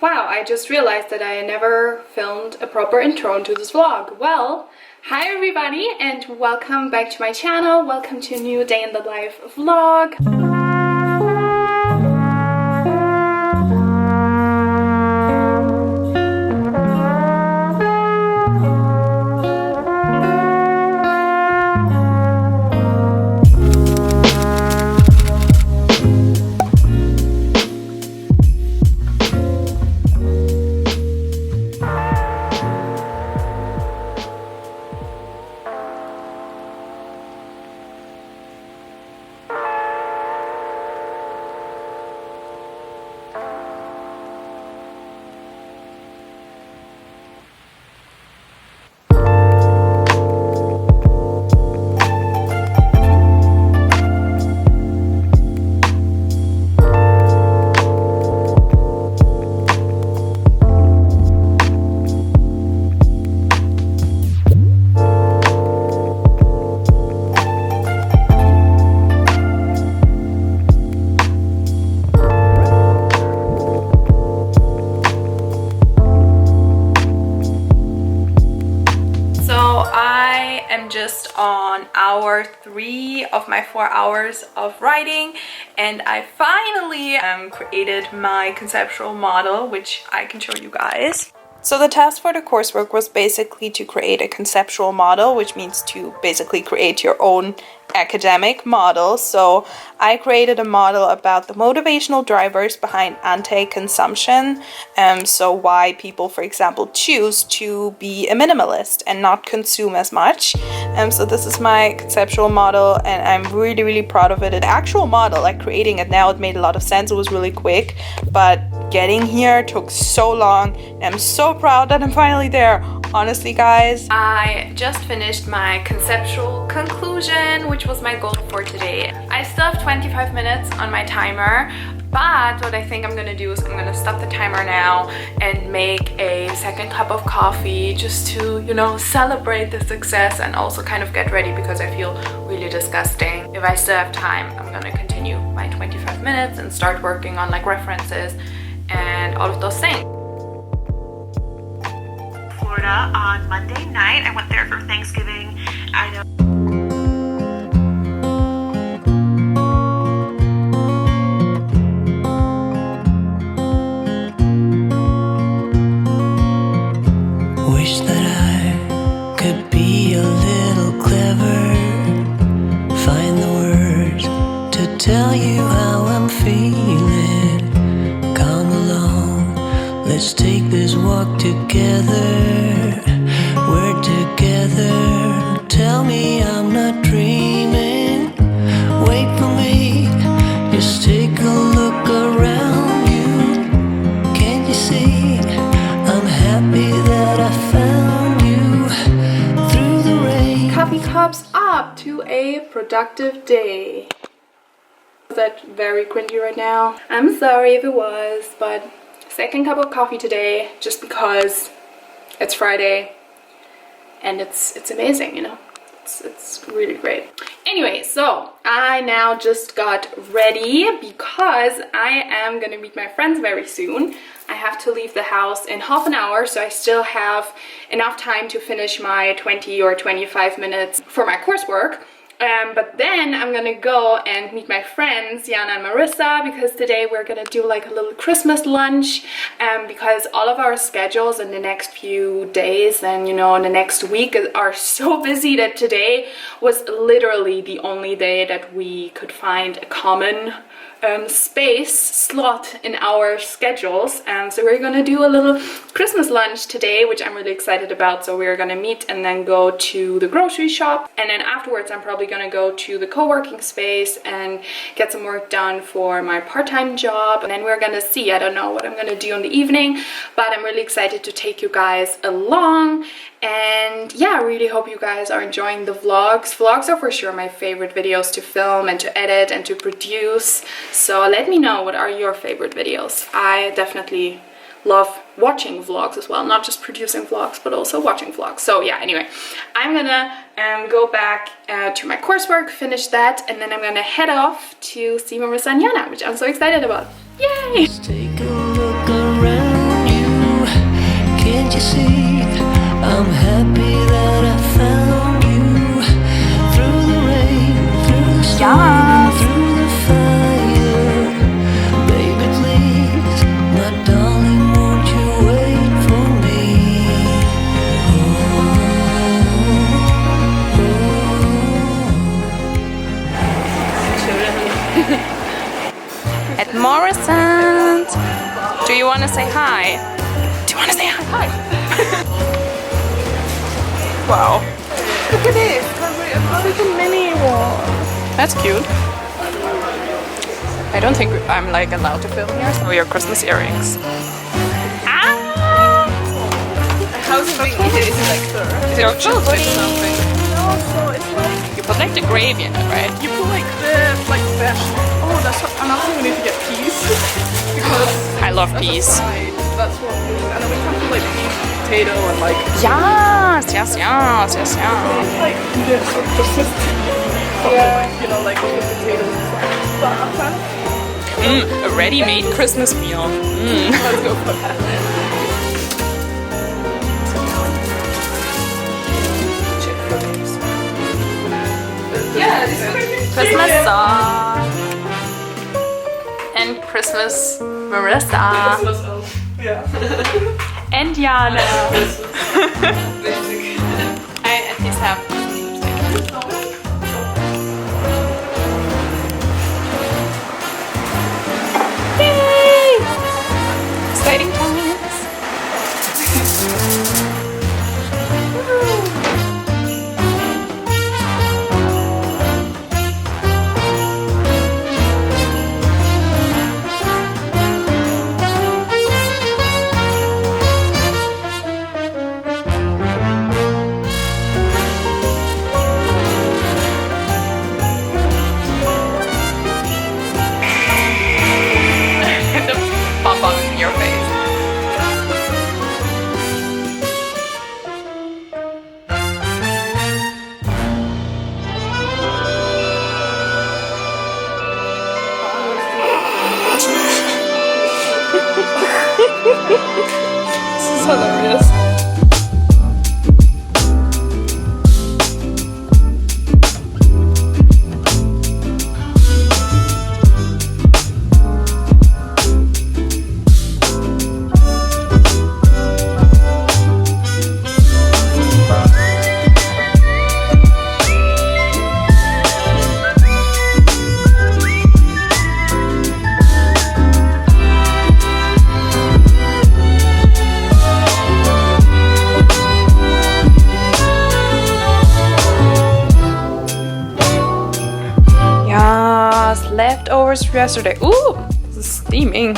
Wow, I just realized that I never filmed a proper intro to this vlog. Well, hi everybody and welcome back to my channel. Welcome to a new day in the life vlog. Just on hour 3 of my 4 hours of writing, and I finally created my conceptual model, which I can show you guys. So the task for the coursework was basically to create a conceptual model, which means to basically create your own academic model. So I created a model about the motivational drivers behind anti-consumption. So why people, for example, choose to be a minimalist and not consume as much. So this is my conceptual model and I'm really proud of it. The actual model, like creating it now, it made a lot of sense. It was really quick, but getting here took so long. I'm so proud that I'm finally there. Honestly, guys, I just finished my conceptual conclusion, which was my goal for today. I still have 25 minutes on my timer, but what I think I'm gonna do is I'm gonna stop the timer now and make a second cup of coffee just to, you know, celebrate the success and also kind of get ready because I feel really disgusting. If I still have time, I'm gonna continue my 25 minutes and start working on like references and all of those things. Florida on Monday night. I went there for Thanksgiving. I know. Wish that I could be a little clever, find the words to tell you how I'm feeling. Come along, let's take this walk together. We're together. Tell me I'm not dreaming. Wait for me. Just take a look around you. Can't you see? I'm happy that I found you through the rain. Coffee cups up to a productive day. Is that very cringy right now? I'm sorry if it was, but second cup of coffee today just because it's Friday and it's amazing, you know. It's really great. Anyway, so I now just got ready because I am gonna meet my friends very soon. I have to leave the house in half an hour, so I still have enough time to finish my 20 or 25 minutes for my coursework. But then I'm gonna go and meet my friends Jana and Marissa because today we're gonna do like a little Christmas lunch because all of our schedules in the next few days and, you know, in the next week are so busy that today was literally the only day that we could find a common space slot in our schedules. So we're gonna do a little Christmas lunch today, which I'm really excited about. So we're gonna meet and then go to the grocery shop, and then afterwards I'm probably gonna go to the co-working space and get some work done for my part-time job, and then we're gonna see. I don't know what I'm gonna do in the evening, but I'm really excited to take you guys along. And yeah, I really hope you guys are enjoying the vlogs. Vlogs are for sure my favorite videos to film and to edit and to produce. So let me know, what are your favorite videos? I definitely love watching vlogs as well, not just producing vlogs but also watching vlogs. So yeah, anyway, I'm gonna go back to my coursework, finish that, and then I'm gonna head off to see Marissa and Jana, which I'm so excited about. Yay! Take a look around. want to say hi? Do you want to say hi? Hi. Wow. Look at this. It's a mini one. That's cute. I don't think I'm like allowed to film here. So your Christmas earrings. Ah! How's it being eaten? Is it like Is it chocolate or something? No, so it's like You put like the gravy in it, right? you put like the vegetable. Oh, that's what I'm asking. We need to get peas because I love as a peas. side, that's what. And then we can put like peas, potato, and like Yes, yes, yes, yes, yes. like this or Christmas tea. Yeah. You know, like with potatoes. But I'm trying to. A ready-made Christmas meal. Let's go for that. Yeah, this is Christmas song. And Christmas Marissa. Yeah. And Jana. I at least have. Yay! Exciting times. In your face. This is hilarious. Leftovers from yesterday. Ooh, this is steaming.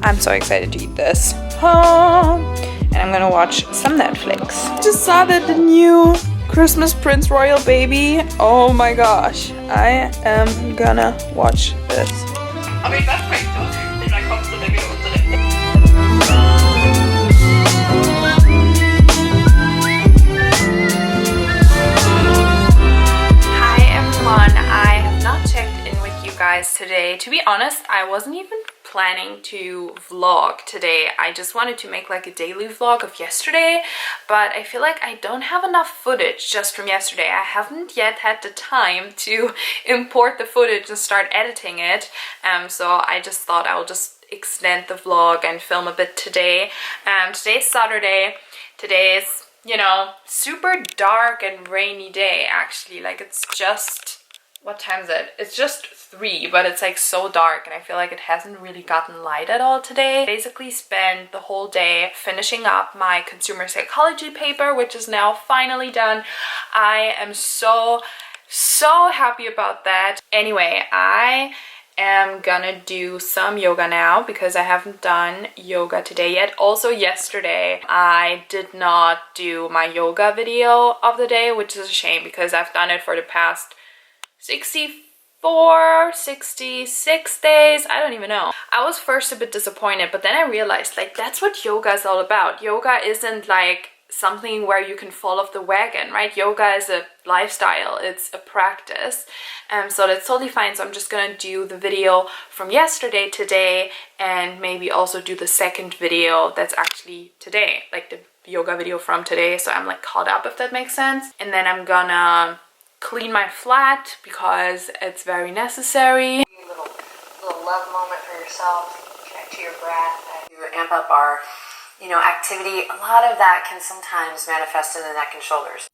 I'm so excited to eat this. And I'm gonna watch some Netflix. Just saw that the new Christmas Prince Royal baby. Oh my gosh, I am gonna watch this. Aber ich verspreche euch, dann kommst du wieder unter den. Hi everyone, I have not checked in with you guys today. To be honest, I wasn't even planning to vlog today. I just wanted to make like a daily vlog of yesterday, but I feel like I don't have enough footage just from yesterday. I haven't yet had the time to import the footage and start editing it, so I just thought I will just extend the vlog and film a bit today. Today's Saturday. Today is, you know, super dark and rainy day actually. Like it's just, what time is it? It's just 3, but it's like so dark and I feel like it hasn't really gotten light at all today. Basically spent the whole day finishing up my consumer psychology paper, which is now finally done. I am so happy about that. Anyway, I am gonna do some yoga now because I haven't done yoga today yet. Also yesterday I did not do my yoga video of the day, which is a shame because I've done it for the past 64, 66 days, I don't even know. I was first a bit disappointed, but then I realized like that's what yoga is all about. Yoga isn't like something where you can fall off the wagon, right? Yoga is a lifestyle, it's a practice, so that's totally fine. So I'm just gonna do the video from yesterday today and maybe also do the second video that's actually today, like the yoga video from today, so I'm like caught up, if that makes sense. And then I'm gonna clean my flat because it's very necessary. Little love moment for yourself, connect to your breath, to amp up our, you know, activity. A lot of that can sometimes manifest in the neck and shoulders.